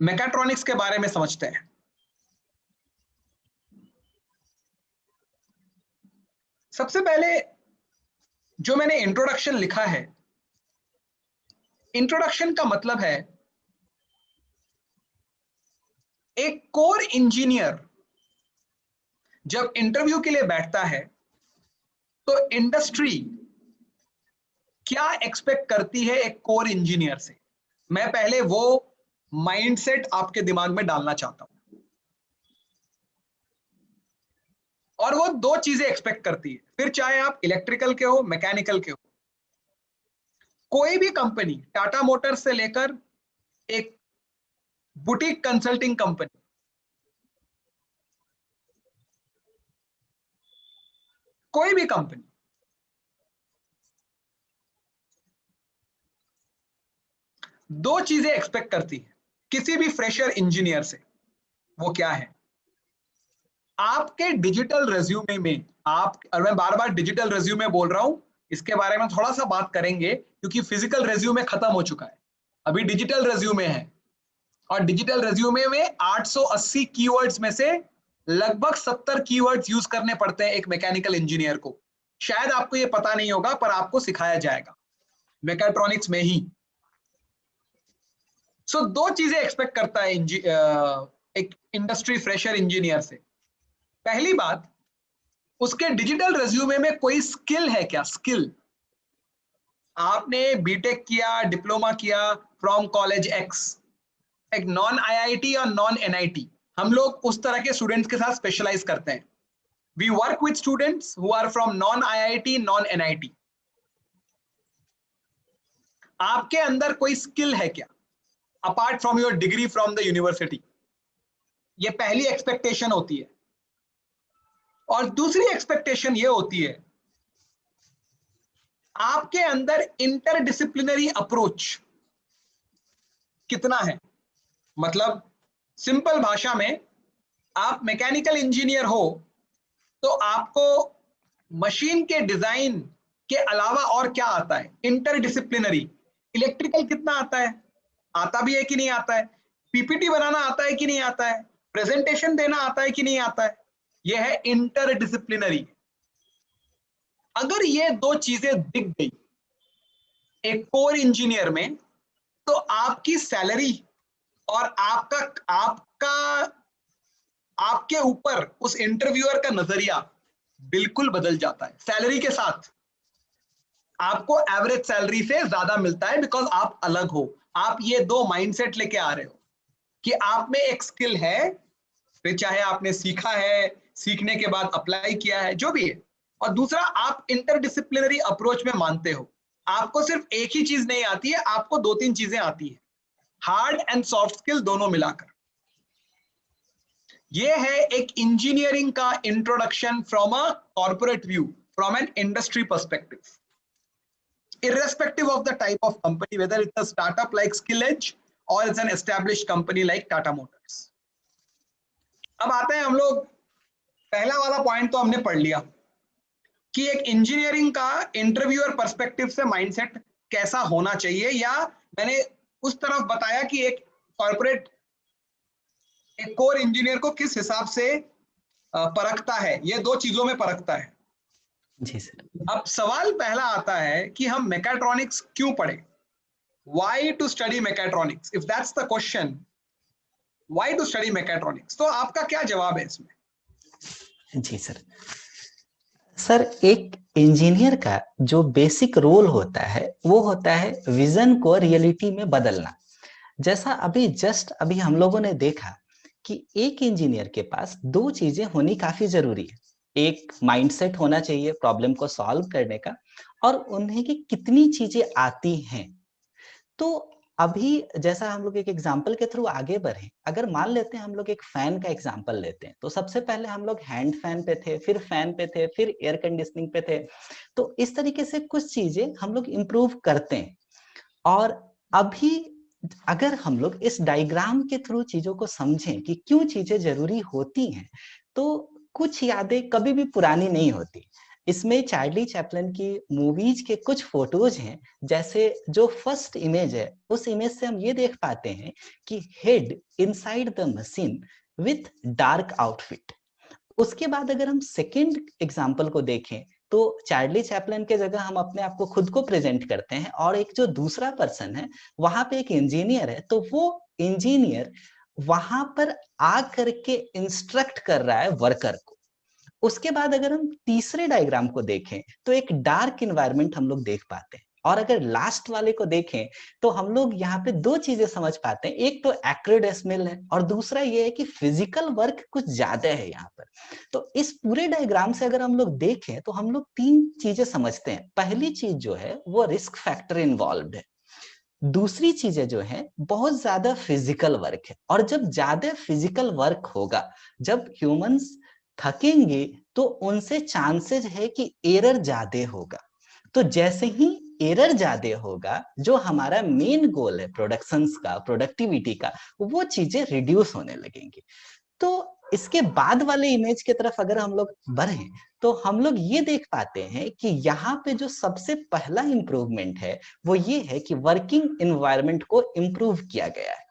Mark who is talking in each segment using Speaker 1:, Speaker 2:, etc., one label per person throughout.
Speaker 1: Mechatronics के बारे में समझते हैं। सबसे पहले जो मैंने इंट्रोडक्शन लिखा है, इंट्रोडक्शन का मतलब है एक कोर इंजीनियर जब इंटरव्यू के लिए बैठता है तो इंडस्ट्री क्या एक्सपेक्ट करती है एक कोर इंजीनियर से। मैं पहले वो माइंडसेट आपके दिमाग में डालना चाहता हूं। और वो दो चीजें एक्सपेक्ट करती है, फिर चाहे आप इलेक्ट्रिकल के हो, मैकेनिकल के हो। कोई भी कंपनी, टाटा मोटर्स से लेकर एक बुटीक कंसल्टिंग कंपनी, कोई भी कंपनी, दो चीजें एक्सपेक्ट करती है किसी भी फ्रेशर इंजीनियर से। वो क्या है? आपके डिजिटल रेज्यूमे में आप, और मैं बार बार डिजिटल रेज्यूमे बोल रहा हूं, इसके बारे में थोड़ा सा बात करेंगे क्योंकि फिजिकल रेज्यूमे खत्म हो चुका है, अभी डिजिटल रेज्यूमे है। और डिजिटल रेज्यूमे में 880 कीवर्ड्स में से लगभग 70 कीवर्ड्स यूज करने पड़ते हैं एक मैकेनिकल इंजीनियर को। शायद आपको ये पता नहीं होगा पर आपको सिखाया जाएगा मैकेट्रॉनिक्स में ही। सो दो चीजें एक्सपेक्ट करता है एक इंडस्ट्री फ्रेशर इंजीनियर से। पहली बात, उसके डिजिटल रेज्यूमे में कोई स्किल है क्या? स्किल, आपने बीटेक किया, डिप्लोमा किया फ्रॉम कॉलेज एक्स, एक नॉन आईआईटी और नॉन एनआईटी, हम लोग उस तरह के स्टूडेंट्स के साथ स्पेशलाइज करते हैं। We work with students who are from non IIT, non NIT. आपके अंदर कोई स्किल है क्या apart from your degree from the university? ये पहली एक्सपेक्टेशन होती है। और दूसरी एक्सपेक्टेशन ये होती है आपके अंदर इंटरडिसिप्लिनरी अप्रोच कितना है। मतलब सिंपल भाषा में, आप मैकेनिकल इंजीनियर हो तो आपको मशीन के डिजाइन के अलावा और क्या आता है? इंटरडिसिप्लिनरी। इलेक्ट्रिकल कितना आता है? आता भी है कि नहीं आता है? पीपीटी बनाना आता है कि नहीं आता है? प्रेजेंटेशन देना आता है कि नहीं आता है? यह है इंटरडिसिप्लिनरी। अगर ये दो चीजें दिख गई एक कोर इंजीनियर में, तो आपकी सैलरी और आपका आपका आपके ऊपर उस इंटरव्यूअर का नजरिया बिल्कुल बदल जाता है। सैलरी के साथ आपको एवरेज सैलरी से ज्यादा मिलता है बिकॉज आप अलग हो। आप ये दो माइंडसेट लेके आ रहे हो कि आप में एक स्किल है, फिर चाहे आपने सीखा है, सीखने के बाद अप्लाई किया है, जो भी है। और दूसरा, आप इंटरडिसिप्लिनरी अप्रोच में मानते हो। आपको सिर्फ एक ही चीज नहीं आती है, आपको दो तीन चीजें आती है, हार्ड एंड सॉफ्ट स्किल दोनों मिलाकर। ये है एक इंजीनियरिंग का introduction from a corporate view, from an industry perspective, irrespective of the type of company, whether it's a startup like Skill Edge or it's an established company like Tata Motors. अब आते हैं हम लोग, पहला वाला point तो हमने पढ़ लिया कि एक इंजीनियरिंग का इंटरव्यूअर पर्सपेक्टिव से माइंडसेट कैसा होना चाहिए, या मैंने उस तरफ बताया कि एक कॉर्पोरेट एक कोर इंजीनियर को किस हिसाब से परखता है, ये दो चीजों में परखता है।
Speaker 2: जी सर।
Speaker 1: अब सवाल पहला आता है कि हम मैकेट्रॉनिक्स क्यों पढ़े? Why to study mechatronics? If that's the question, why to study mechatronics? तो आपका क्या जवाब है इसमें?
Speaker 2: जी सर। सर, एक इंजीनियर का जो बेसिक रोल होता है वो होता है विजन को रियलिटी में बदलना। जैसा अभी हम लोगों ने देखा कि एक इंजीनियर के पास दो चीजें होनी काफी जरूरी है। एक माइंडसेट होना चाहिए प्रॉब्लम को सॉल्व करने का, और उन्हें कि कितनी चीजें आती हैं। तो अभी जैसा हम लोग एक एग्जाम्पल के थ्रू आगे बढ़े, अगर मान लेते हैं हम लोग एक फैन का एग्जाम्पल लेते हैं, तो सबसे पहले हम लोग हैंड फैन पे थे, फिर फैन पे थे, फिर एयर कंडीशनिंग पे थे। तो इस तरीके से कुछ चीजें हम लोग इम्प्रूव करते हैं। और अभी अगर हम लोग इस डायग्राम के थ्रू चीजों को समझें कि क्यों चीजें जरूरी होती हैं, तो कुछ यादें कभी भी पुरानी नहीं होती। इसमें चार्ली चैपलिन की मूवीज के कुछ फोटोज हैं। जैसे जो फर्स्ट इमेज है, उस इमेज से हम ये देख पाते हैं कि head inside the machine with dark outfit. उसके बाद अगर हम सेकंड एग्जांपल को देखें तो चार्ली चैपलिन के जगह हम अपने आप को खुद को प्रेजेंट करते हैं, और एक जो दूसरा पर्सन है वहां पे एक इंजीनियर है, तो वो इंजीनियर वहां पर आ करके इंस्ट्रक्ट कर रहा है वर्कर को। उसके बाद अगर हम तीसरे डायग्राम को देखें तो एक डार्क इन्वायरमेंट हम लोग देख पाते हैं, और अगर लास्ट वाले को देखें तो हम लोग यहाँ पे दो चीजें समझ पाते हैं। एक तो एक्रोडेसिमल है, और दूसरा ये है कि फिजिकल वर्क कुछ ज्यादा है यहाँ पर। तो इस पूरे डायग्राम से अगर हम लोग देखें तो हम लोग तीन चीजें समझते हैं। पहली चीज जो है वो रिस्क फैक्टर इन्वॉल्व है, दूसरी चीजें जो है बहुत ज्यादा फिजिकल वर्क है, और जब ज्यादा फिजिकल वर्क होगा, जब ह्यूमंस थकेंगे, तो उनसे चांसेस है कि एरर ज्यादा होगा। तो जैसे ही एरर ज्यादा होगा, जो हमारा मेन गोल है प्रोडक्शंस का, प्रोडक्टिविटी का, वो चीजें रिड्यूस होने लगेंगी। तो इसके बाद वाले इमेज की तरफ अगर हम लोग बढ़े तो हम लोग ये देख पाते हैं कि यहाँ पे जो सबसे पहला इंप्रूवमेंट है वो ये है कि वर्किंग एनवायरनमेंट को इम्प्रूव किया गया है।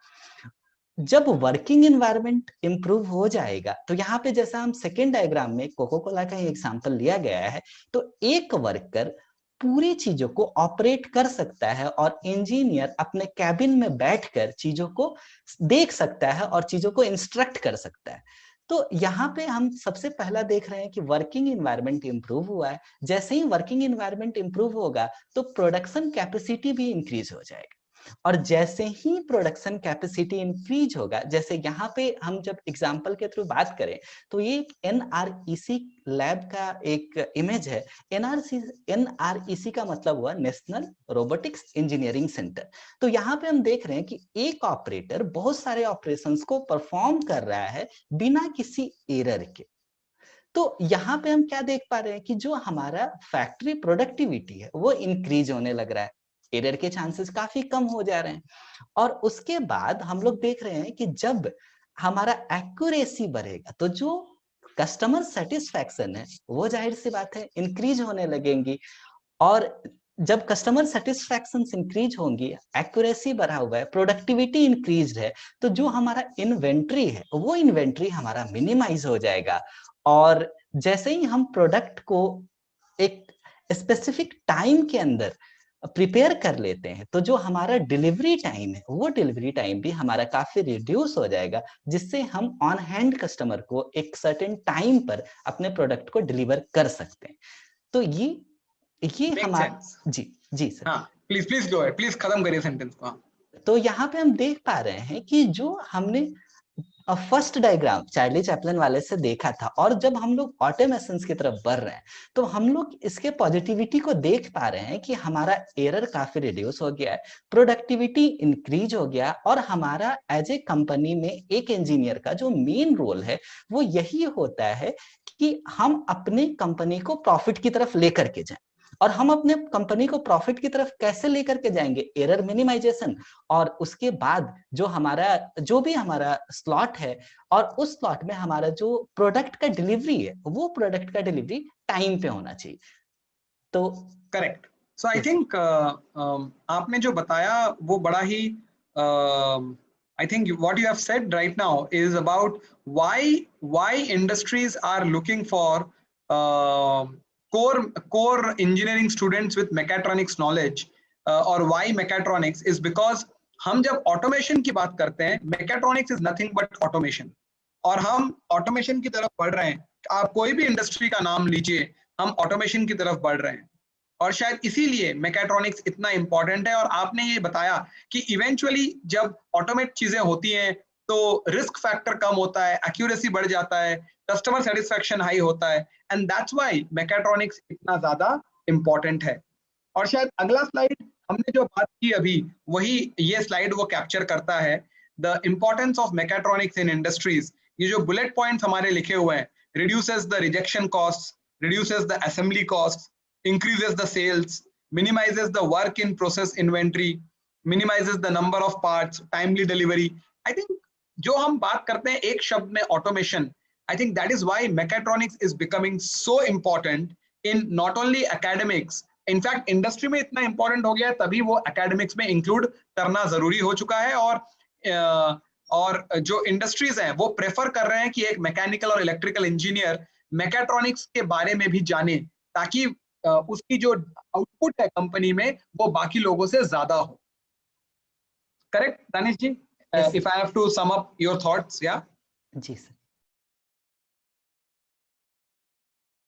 Speaker 2: जब वर्किंग एनवायरनमेंट इंप्रूव हो जाएगा तो यहाँ पे जैसा हम सेकेंड डायग्राम में कोको कोला का एग्जांपल लिया गया है, तो एक वर्कर पूरी चीजों को ऑपरेट कर सकता है, और इंजीनियर अपने कैबिन में बैठकर चीजों को देख सकता है और चीजों को इंस्ट्रक्ट कर सकता है। तो यहाँ पे हम सबसे पहला देख रहे हैं कि वर्किंग एनवायरनमेंट इंप्रूव हुआ है। जैसे ही वर्किंग एनवायरनमेंट इंप्रूव होगा तो प्रोडक्शन कैपेसिटी भी इंक्रीज हो जाएगा, और जैसे ही प्रोडक्शन कैपेसिटी इंक्रीज होगा, जैसे यहाँ पे हम जब एग्जांपल के थ्रू बात करें तो ये एनआरईसी लैब का एक इमेज है। एनआरईसी का मतलब हुआ नेशनल रोबोटिक्स इंजीनियरिंग सेंटर। तो यहाँ पे हम देख रहे हैं कि एक ऑपरेटर बहुत सारे ऑपरेशंस को परफॉर्म कर रहा है बिना किसी एरर के। तो यहाँ पे हम क्या देख पा रहे हैं कि जो हमारा फैक्ट्री प्रोडक्टिविटी है वो इंक्रीज होने लग रहा है, एरर के चांसेस काफी कम हो जा रहे हैं। और उसके बाद हम लोग देख रहे हैं कि जब हमारा एक्यूरेसी बढ़ेगा तो जो कस्टमर सेटिस्फैक्शन है वो जाहिर सी बात है इंक्रीज होने लगेंगी। और जब कस्टमर सेटिस्फैक्शन इंक्रीज होंगी, एक्यूरेसी बढ़ा हुआ है, प्रोडक्टिविटी इंक्रीज है, तो जो हमारा इन्वेंट्री है वो इन्वेंट्री हमारा मिनिमाइज हो जाएगा। और जैसे ही हम प्रोडक्ट को एक स्पेसिफिक टाइम के अंदर प्रिपेयर कर लेते हैं, तो जो हमारा डिलीवरी टाइम है वो डिलीवरी टाइम भी हमारा काफी रिड्यूस हो जाएगा, जिससे हम ऑन हैंड कस्टमर को एक सर्टेन टाइम पर अपने प्रोडक्ट को डिलीवर कर सकते हैं। तो ये हमारा जी जी सर।
Speaker 1: हाँ please please go ahead, please खत्म करिए सेंटेंस को।
Speaker 2: तो यहाँ पे हम देख पा रहे हैं कि जो हमने फर्स्ट डायग्राम चार्ली चैपलिन वाले से देखा था, और जब हम लोग ऑटोमेशन की तरफ बढ़ रहे हैं तो हम लोग इसके पॉजिटिविटी को देख पा रहे हैं कि हमारा एरर काफी रिड्यूस हो गया है, प्रोडक्टिविटी इंक्रीज हो गया, और हमारा एज ए कंपनी में एक इंजीनियर का जो मेन रोल है वो यही होता है कि हम अपने कंपनी को प्रॉफिट की तरफ लेकर के जाएं। और हम अपने कंपनी को प्रॉफिट की तरफ कैसे लेकर के जाएंगे? एरर मिनिमाइजेशन, और उसके बाद जो भी हमारा स्लॉट है, और उस स्लॉट में हमारा जो प्रोडक्ट का डिलीवरी है वो प्रोडक्ट का डिलीवरी टाइम पे होना चाहिए। तो
Speaker 1: करेक्ट। सो आई थिंक आपने जो बताया वो बड़ा ही I think what you have said right now is about why industries are looking for core engineering students with mechatronics knowledge, or why mechatronics is because हम जब automation की बात करते हैं, mechatronics is nothing but automation, और हम automation की तरफ बढ़ रहे हैं। आप कोई भी इंडस्ट्री का नाम लीजिए, हम automation की तरफ बढ़ रहे हैं, और शायद इसीलिए मैकेट्रॉनिक्स इतना इंपॉर्टेंट है। और आपने ये बताया कि इवेंचुअली जब ऑटोमेट चीजें होती हैं तो रिस्क फैक्टर कम होता है, एक्यूरेसी बढ़ जाता है, कस्टमर सेटिस्फैक्शन हाई होता है, एंड दैट्स व्हाई मैकेट्रॉनिक्स इतना ज्यादा इंपॉर्टेंट है। और शायद अगला स्लाइड हमने जो बात की अभी, वही ये स्लाइड वो कैप्चर करता है, the importance of mechatronics in industries. ये जो बुलेट पॉइंट्स हमारे लिखे हुए हैं, reduces the rejection cost, reduces the assembly cost, increases the sales, minimizes the work in process inventory, minimizes the number of parts, timely delivery. I think जो हम बात करते हैं एक शब्द में automation, I think that is why mechatronics is becoming so important in not only academics, in fact industry में इतना इंपॉर्टेंट हो गया है, तभी वो एकेडमिक्स में इंक्लूड करना जरूरी हो चुका है। और जो इंडस्ट्रीज हैं वो प्रेफर कर रहे हैं कि एक मैकेनिकल और इलेक्ट्रिकल इंजीनियर मैकेट्रॉनिक्स के बारे में भी जाने, ताकि उसकी जो आउटपुट है कंपनी में वो बाकी लोगों से ज्यादा हो। Correct Danish ji?
Speaker 2: Yes.
Speaker 1: If I have to sum up your thoughts, या?
Speaker 2: जी सर,